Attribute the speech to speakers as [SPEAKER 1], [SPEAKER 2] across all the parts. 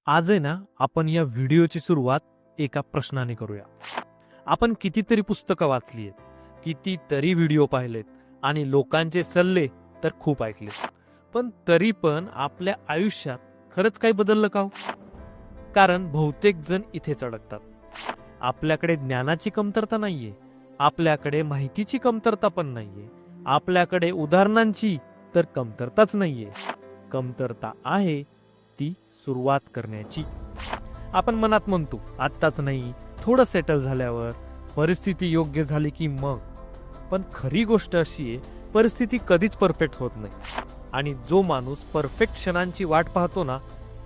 [SPEAKER 1] आज आहे ना, आपण या व्हिडिओची सुरुवात एका प्रश्नाने करूया. आपण कितीतरी पुस्तकं वाचली आहेत, कितीतरी व्हिडिओ पाहिलेत आणि लोकांचे सल्ले तर खूप ऐकलेत. पण तरी पण आपल्या आयुष्यात खरंच काही बदललं का हो? कारण बहुतेक जण इथेच अडकतात. आपल्याकडे ज्ञानाची कमतरता नाहीये, आपल्याकडे माहितीची कमतरता पण नाहीये, आपल्याकडे उदाहरणांची तर कमतरताच नाहीये. कमतरता आहे ती सुरुवात करण्याची. आपण मनात म्हणतो आत्ताच नाही, थोडं सेटल झाल्यावर, परिस्थिती योग्य झाली की मग. पण खरी गोष्ट अशी आहे, परिस्थिती कधीच परफेक्ट होत नाही. आणि जो माणूस परफेक्ट क्षणांची वाट पाहतो ना,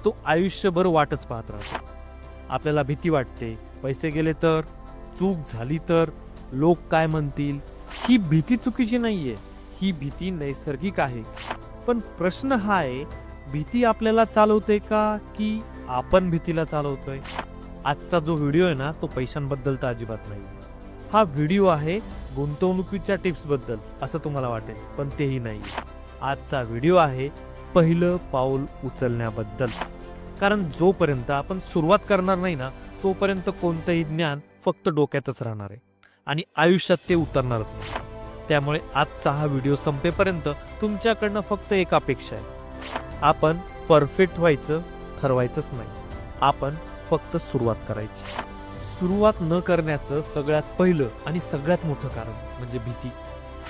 [SPEAKER 1] तो आयुष्यभर वाटच पाहत राहतो. आपल्याला भीती वाटते, पैसे गेले तर, चूक झाली तर, लोक काय म्हणतील. ही भीती चुकीची नाहीये, ही भीती नैसर्गिक आहे. पण प्रश्न हा आहे, भीती आपल्याला चालवते का की आपण भीतीला चालवतोय? आजचा जो व्हिडिओ आहे ना, तो पैशांबद्दल तर अजिबात नाही. हा व्हिडिओ आहे गुंतवणुकीच्या टिप्स बद्दल असं तुम्हाला वाटेल, पण तेही नाही. आजचा व्हिडिओ आहे पहिलं पाऊल उचलण्याबद्दल. कारण जोपर्यंत आपण सुरुवात करणार नाही ना, तोपर्यंत कोणतंही ज्ञान फक्त डोक्यातच राहणार आहे आणि आयुष्यात ते उतरणारच नाही. त्यामुळे आजचा हा व्हिडिओ संपेपर्यंत तुमच्याकडनं फक्त एक अपेक्षा आहे. आपण परफेक्ट व्हायचं ठरवायचंच नाही, आपण फक्त सुरुवात करायची. सुरुवात न करण्याचं सगळ्यात पहिलं आणि सगळ्यात मोठं कारण म्हणजे भीती.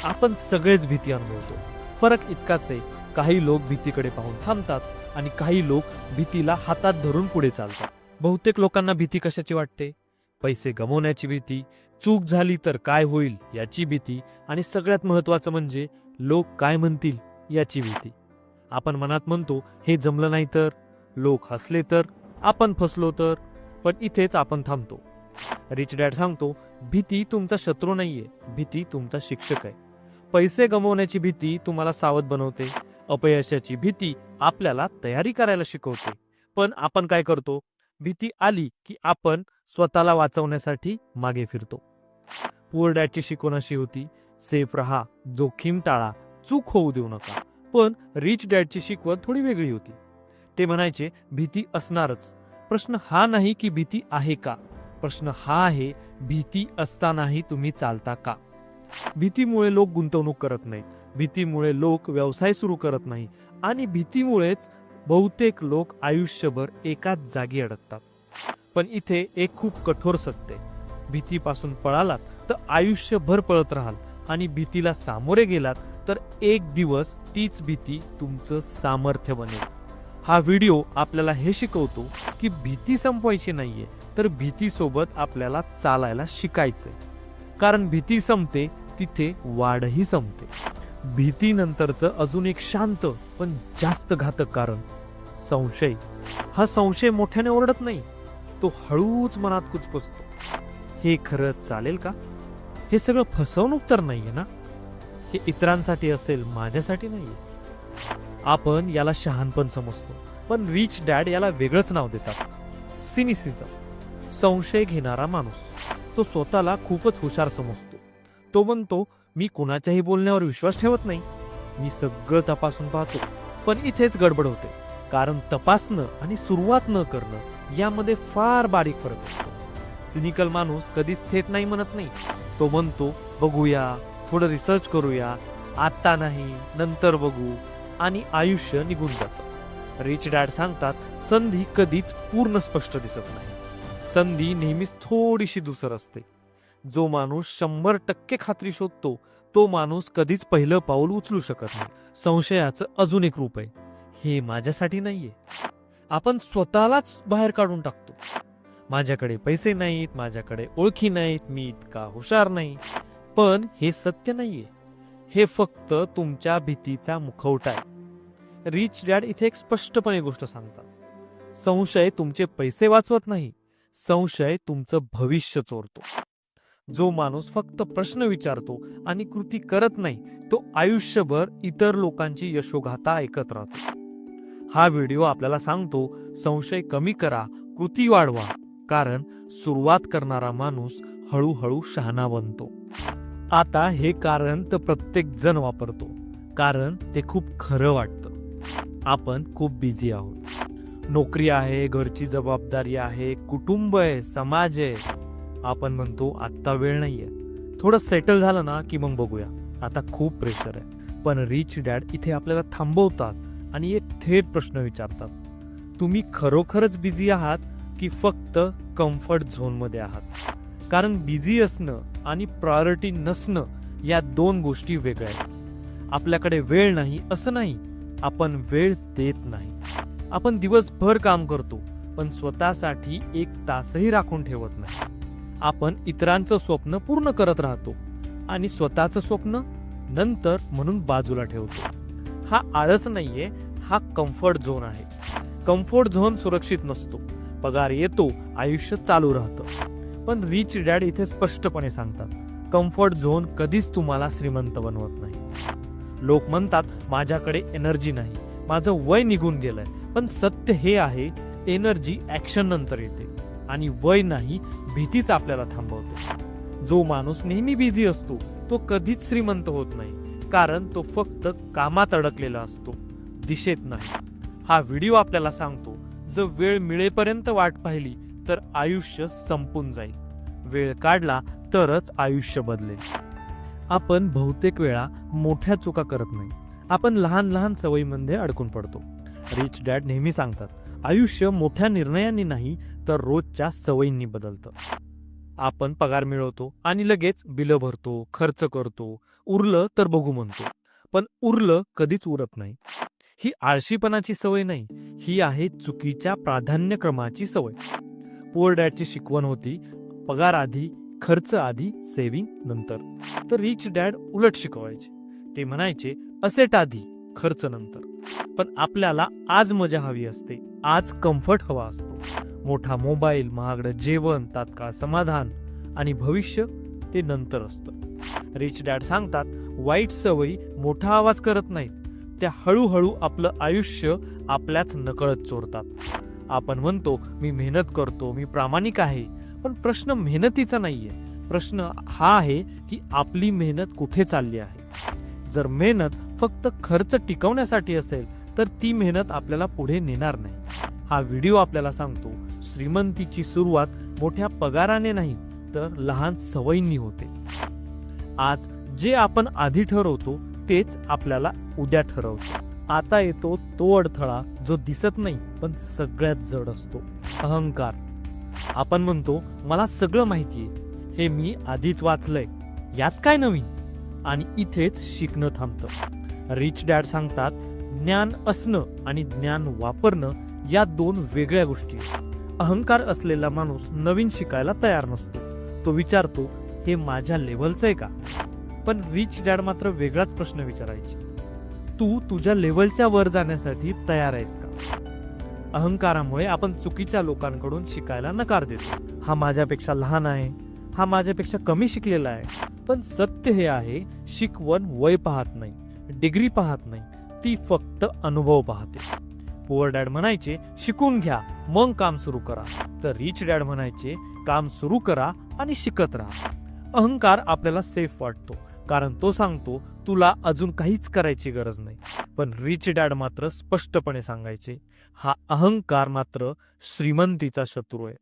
[SPEAKER 1] आपण सगळेच भीती अनुभवतो. फरक इतकाच आहे, काही लोक भीतीकडे पाहून थांबतात आणि काही लोक भीतीला हातात धरून पुढे चालतात. बहुतेक लोकांना भीती कशाची वाटते? पैसे गमावण्याची भीती, चूक झाली तर काय होईल याची भीती आणि सगळ्यात महत्वाचं म्हणजे लोक काय म्हणतील याची भीती. आपण मनात म्हणतो हे जमलं नाही तर, लोक हसले तर, आपण फसलो तर. पण इथेच आपण थांबतो. रिच डॅड सांगतो, भीती तुमचा शत्रू नाहीये, भीती तुमचा शिक्षक आहे. पैसे गमावण्याची भीती तुम्हाला सावध बनवते, अपयशाची भीती आपल्याला तयारी करायला शिकवते. पण आपण काय करतो? भीती आली की आपण स्वतःला वाचवण्यासाठी मागे फिरतो. पुअर डॅडची शिकवण अशी होती, सेफ रहा, जोखीम टाळा, चूक होऊ देऊ नका. पण रिच डॅडची शिकवण थोडी वेगळी होती. ते म्हणायचे भीती असणारच. प्रश्न हा नाही की भीती आहे का, प्रश्न हा आहे भीती असतानाही तुम्ही चालता का. भीतीमुळे लोक गुंतवणूक करत नाहीत, भीतीमुळे लोक व्यवसाय सुरू करत नाही आणि भीतीमुळेच बहुतेक लोक आयुष्यभर एकाच जागी अडकतात. पण इथे एक खूप कठोर सत्य आहे, भीतीपासून पळालात तर आयुष्यभर पळत राहाल आणि भीतीला सामोरे गेलात तर एक दिवस तीच भीती तुमचं सामर्थ्य बनेल. हा व्हिडिओ आपल्याला हे शिकवतो की भीती संपवायची नाहीये, तर भीतीसोबत आपल्याला चालायला शिकायचंय. कारण भीती संपते तिथे वाढही संपते. भीतीनंतरचं अजून एक शांत पण जास्त घातक कारण संशय. हा संशय मोठ्याने ओरडत नाही, तो हळूच मनात कुचकुचतो. हे खरंच चालेल का? हे सगळं फसवणूक तर नाहीये ना? हे इतरांसाठी असेल, माझ्यासाठी नाहीये. आपण याला शहाणपण समजतो, पण रिच डॅड याला वेगळंच नाव देतात, सिनिसिझम. संशय घेणारा माणूस तो स्वतःला खूपच हुशार समजतो. तो म्हणतो, मी कुणाच्याही बोलण्यावर विश्वास ठेवत नाही, मी सगळं तपासून पाहतो. पण इथेच गडबड होते, कारण तपासणं आणि सुरुवात न करणं यामध्ये फार बारीक फरक असतो. सिनिकल माणूस कधीच थेट नाही म्हणत नाही, तो म्हणतो बघूया, थोडं रिसर्च करूया, आता नाही नंतर बघू, आणि आयुष्य निघून जातं. रिच डॅड सांगतात, संधी कधीच पूर्ण स्पष्ट दिसत नाही, संधी नेहमीच थोडीशी दुसर असते. जो माणूस 100% खात्री शोधतो तो माणूस कधीच पहिलं पाऊल उचलू शकत नाही. संशयाचं अजून एक रूप आहे, हे माझ्यासाठी नाहीये. आपण स्वतःलाच बाहेर काढून टाकतो. माझ्याकडे पैसे नाहीत, माझ्याकडे ओळखी नाहीत, मी इतका हुशार नाही. पण हे सत्य नाहीये, हे फक्त तुमच्या भीतीचा मुखवटा आहे. रिच डॅड इथे एक स्पष्टपणे गोष्ट सांगतात, संशय तुमचे पैसे वाचवत नाही, संशय तुमचं भविष्य चोरतो. जो माणूस फक्त प्रश्न विचारतो आणि कृती करत नाही, तो आयुष्यभर इतर लोकांची यशोगाथा ऐकत राहतो. हा व्हिडिओ आपल्याला सांगतो, संशय कमी करा, कृती वाढवा, कारण सुरुवात करणारा माणूस हळूहळू शहाणा बनतो. आता हे कारण तर प्रत्येक जण वापरतो, कारण ते खूप खरं वाटतं. आपण खूप बिझी आहोत, नोकरी आहे, घरची जबाबदारी आहे, कुटुंब आहे, समाज आहे. आपण म्हणतो आता वेळ नाहीये, थोडं सेटल झालं ना की मग बघूया, आता खूप प्रेशर आहे. पण रिच डॅड इथे आपल्याला थांबवतात आणि एक थेट प्रश्न विचारतात, तुम्ही खरोखरच बिझी आहात की फक्त कम्फर्ट झोनमध्ये आहात? कारण बिझी असणं आणि प्रायोरिटी नसणं या दोन गोष्टी वेगळ्या आहेत. आपल्याकडे वेळ नाही असं नाही, आपण वेळ देत नाही. आपण दिवसभर काम करतो पण स्वतःसाठी 1 तासही राखून ठेवत नाही. आपण इतरांचं स्वप्न पूर्ण करत राहतो आणि स्वतःचं स्वप्न नंतर म्हणून बाजूला ठेवतो. हा आळस नाहीये, हा कम्फर्ट झोन आहे. कम्फर्ट झोन सुरक्षित नसतो, पगार येतो, आयुष्य चालू राहतं. पण रिच डॅड इथे स्पष्टपणे सांगतात, कम्फर्ट झोन कधीच तुम्हाला श्रीमंत बनवत नाही. लोक म्हणतात माझ्याकडे एनर्जी नाही, माझं वय निघून गेलंय. पण सत्य हे आहे, एनर्जी ऍक्शन नंतर येते आणि वय नाही, भीतीच आपल्याला थांबवते. जो माणूस नेहमी बिझी असतो तो कधीच श्रीमंत होत नाही, कारण तो फक्त कामात अडकलेला असतो, दिशेत नाही. हा व्हिडिओ आपल्याला सांगतो, जर वेळ मिळेपर्यंत वाट पाहिली तर आयुष्य संपून जाईल. वेळ काढला तरच आयुष्य बदलेल. आपण बहुतेक वेळा मोठ्या चुका करत नाही, आपण लहान लहान सवयीमध्ये अडकून पडतो. रिच डॅड नेहमी सांगतात, आयुष्य मोठ्या निर्णयांनी नाही तर रोजच्या सवयींनी बदलतं. आपण पगार मिळवतो आणि लगेच बिलं भरतो, खर्च करतो, उरलं तर बघू म्हणतो. पण उरलं कधीच उरत नाही. ही आळशीपणाची सवय नाही, ही आहे चुकीच्या प्राधान्यक्रमाची सवय. पुअर डॅडची शिकवण होती, पगार आधी, खर्च आधी, सेव्हिंग नंतर. तर रिच डॅड उलट शिकवायचे. ते म्हणायचे असेट आधी, खर्च नंतर. पण आपल्याला आज मजा हवी असते, आज कम्फर्ट हवा असतो. मोठा मोबाईल, महागडं जेवण, तात्काळ समाधान आणि भविष्य ते नंतर असतं. रिच डॅड सांगतात, वाईट सवयी मोठा आवाज करत नाहीत, त्या हळूहळू आपलं आयुष्य आपल्याच नकळत चोरतात. आपण म्हणतो मी मेहनत करतो, मी प्रामाणिक आहे. पण प्रश्न मेहनतीचा नाहीये, प्रश्न हा आहे की आपली मेहनत कुठे चालली आहे. जर मेहनत फक्त खर्च टिकवण्यासाठी असेल तर ती मेहनत आपल्याला पुढे नेणार नाही. हा व्हिडिओ आपल्याला सांगतो, श्रीमंतीची सुरुवात मोठ्या पगाराने नाही तर लहान सवयींनी होते. आज जे आपण आधी ठरवतो तेच आपल्याला उद्या ठरवतो. आता येतो तो अडथळा जो दिसत नाही पण सगळ्यात जड असतो, अहंकार. आपण म्हणतो मला सगळं माहितीये, हे मी आधीच वाचलंय, यात काय नवीन? आणि इथेच शिकणं थांबतं. रिच डॅड सांगतात, ज्ञान असणं आणि ज्ञान वापरणं या दोन वेगळ्या गोष्टी. अहंकार असलेला माणूस नवीन शिकायला तयार नसतो. तो विचारतो हे माझ्या लेव्हलचं आहे का? पण रिच डॅड मात्र वेगळाच प्रश्न विचारायचे, तू तुझ्या लेव्हलच्या वर जाण्यासाठी तयार आहेस का? अहंकारामुळे आपण चुकीच्या लोकांकडून शिकायला नकार देतो. हा माझ्यापेक्षा लहान आहे, हा माझ्यापेक्षा कमी शिकलेला आहे. पण सत्य हे आहे, शिकवण वय पाहत नाही, डिग्री पाहत नाही, ती फक्त अनुभव पाहते. पुअर डॅड म्हणायचे शिकून घ्या मग काम सुरू करा, तर रिच डॅड म्हणायचे काम सुरू करा आणि शिकत राहा. अहंकार आपल्याला सेफ वाटतो कारण तो सांगतो तुला अजून काहीच करायची गरज नाही. पण रिच डॅड मात्र स्पष्टपणे सांगायचे, हा अहंकार मात्र श्रीमंतीचा शत्रू आहे.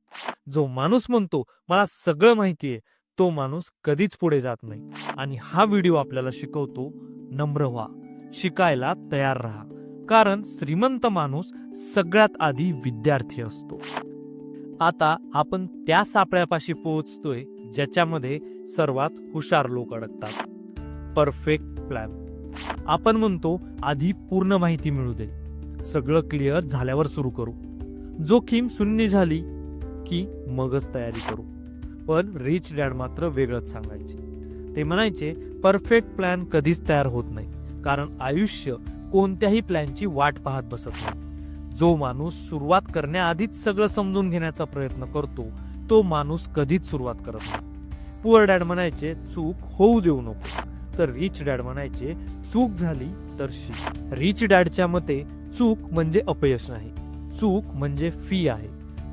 [SPEAKER 1] जो माणूस म्हणतो मला सगळं माहितीये, तो माणूस कधीच पुढे जात नाही. आणि हा व्हिडिओ आपल्याला शिकवतो, नम्र व्हा, शिकायला तयार राहा, कारण श्रीमंत माणूस सगळ्यात आधी विद्यार्थी असतो. आता आपण त्या सापळ्यापाशी पोहोचतोय ज्याच्यामध्ये सर्वात हुशार लोक अडकतात, परफेक्ट प्लॅन. आपण म्हणतो आधी पूर्ण माहिती मिळू दे, सगळं क्लिअर झाल्यावर सुरू करू, जोखीम शून्य झाली की मगच तयारी करू. पण रिच डॅड मात्र वेगळंच सांगायचे. ते म्हणायचे परफेक्ट प्लॅन कधीच तयार होत नाही, कारण आयुष्य कोणत्याही प्लॅनची वाट पाहत बसत नाही. जो माणूस सुरुवात करण्याआधीच सगळं समजून घेण्याचा प्रयत्न करतो तो माणूस कधीच सुरुवात करत नाही. पुअर डॅड म्हणायचे चूक होऊ देऊ नको, तर रिच डॅड म्हणायचे चूक झाली तर शिक. रिच डॅडच्या मते चूक म्हणजे अपयश नाही, चूक म्हणजे फी आहे,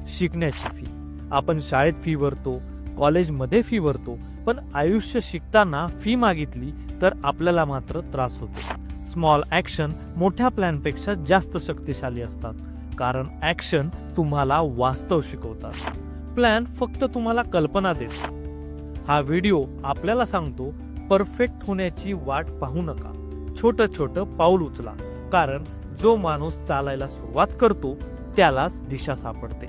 [SPEAKER 1] शिकण्याची फी. आपण शाळेत फी भरतो, कॉलेजमध्ये फी भरतो, पण आयुष्य शिकताना फी मागितली तर आपल्याला मात्र त्रास होतो. स्मॉल ऍक्शन मोठ्या प्लॅनपेक्षा जास्त शक्तिशाली असतात, कारण ऍक्शन तुम्हाला वास्तव शिकवतात. प्लॅन फक्त तुम्हाला कल्पना देतो. हा व्हिडिओ आपल्याला सांगतो, परफेक्ट होण्याची वाट पाहू नका, छोटं छोटं पाऊल उचला, कारण जो माणूस चालायला सुरुवात करतो त्यालाच दिशा सापडते.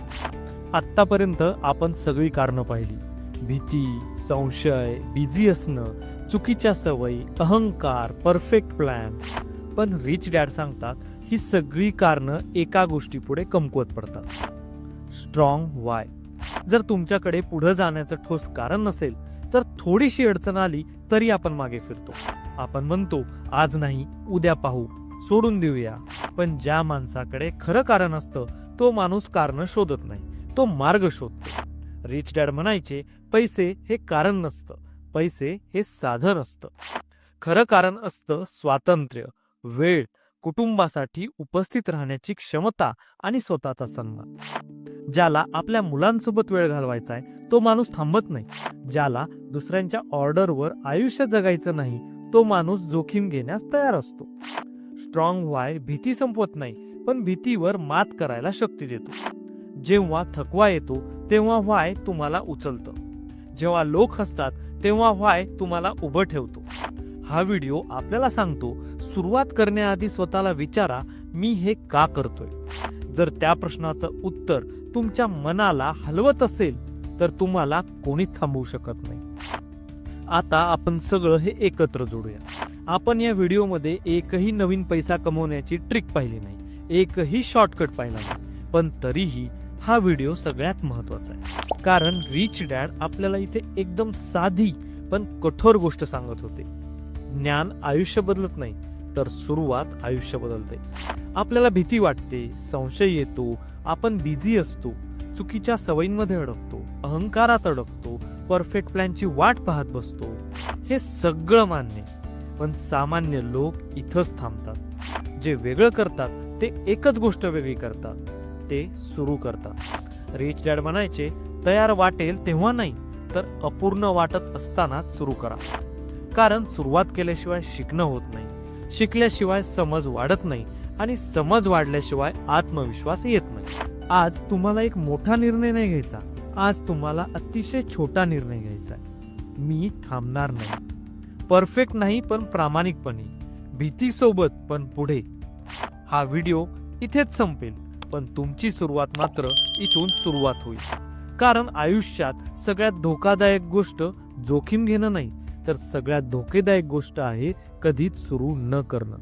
[SPEAKER 1] आत्तापर्यंत आपण सगळी कारणं पाहिली. भीती, संशय, बिझी असणं, चुकीच्या सवयी, अहंकार, परफेक्ट प्लॅन. पण रिच डॅड सांगतात ही सगळी कारणं एका गोष्टीपुढे कमकुवत पडतात, स्ट्रॉंग वाय. जर तुमच्याकडे पुढे जाण्याचं ठोस कारण नसेल तर थोडीशी अडचण आली तरी आपण मागे फिरतो. आपण म्हणतो आज नाही, उद्या पाहू, सोडून देऊया. पण ज्या माणसाकडे खरं कारण असतं तो माणूस कारण शोधत नाही, तो मार्ग शोधतो. रिच डॅड म्हणायचे, पैसे हे कारण नसतं, पैसे हे साधन असतं. खरं कारण असतं स्वातंत्र्य, वेळ, कुटुंबासाठी उपस्थित राहण्याची क्षमता आणि स्वतःचा सन्मान. ज्याला आपल्या मुलांसोबत वेळ घालवायचा आहे तो माणूस थांबत नाही. ज्याला दुसऱ्यांच्या ऑर्डरवर आयुष्य जगायचं नाही तो माणूस जोखीम घेण्यास तयार असतो. स्ट्रॉंग वाय भीती संपवत नाही, पण भीतीवर मात करायला शक्ती देतो. जेव्हा थकवा येतो तेव्हा वाय तुम्हाला उचलतं. जेव्हा लोक हसतात तेव्हा वाय तुम्हाला उभं ठेवतो. हा व्हिडिओ आपल्याला सांगतो, सुरुवात करण्याआधी स्वतःला विचारा, मी हे का करतोय. जर त्या प्रश्नाचं उत्तर तुमच्या मनाला हलवत असेल तर तुम्हाला कोणी थांबवू शकत नाही. आता आपण सगळं हे एकत्र जोडूया. आपण या व्हिडिओमध्ये एकही नवीन पैसा कमवण्याची ट्रिक पाहिली नाही, एकही शॉर्टकट पाहिला नाही, पण तरीही हा व्हिडिओ सगळ्यात महत्वाचा आहे. कारण रिच डॅड आपल्याला इथे एकदम साधी पण कठोर गोष्ट सांगत होते. ज्ञान आयुष्य बदलत नाही, तर सुरुवात आयुष्य बदलते. आपल्याला भीती वाटते, संशय येतो, आपण बिझी असतो, चुकीच्या सवयींमध्ये अडकतो, अहंकारात अडकतो, परफेक्ट प्लॅनची वाट पाहत बसतो. हे सगळं मान्य, पण सामान्य लोक इथंच थांबतात. जे वेगळं करतात ते एकच गोष्ट वेगळी करतात, ते सुरू करतात. रिच डॅड म्हणायचे, तयार वाटेल तेव्हा नाही, तर अपूर्ण वाटत असतानाच सुरू करा. कारण सुरुवात केल्याशिवाय शिकणं होत नाही, शिकल्याशिवाय समज वाढत नाही, आणि समज वाढल्याशिवाय आत्मविश्वास येत नाही. आज तुम्हाला एक मोठा निर्णय नाही घ्यायचा, आज तुम्हाला अतिशय छोटा निर्णय घ्यायचा आहे. मी थांबणार नाही. परफेक्ट नाही पण प्रामाणिकपणे, भीतीसोबत पण पुढे. हा व्हिडिओ इथेच संपेल, पण तुमची सुरुवात मात्र इथून सुरुवात होईल. कारण आयुष्यात सगळ्यात धोकादायक गोष्ट जोखीम घेणं नाही, तर सगळ्यात धोकेदायक गोष्ट आहे कधीच सुरू न करणं.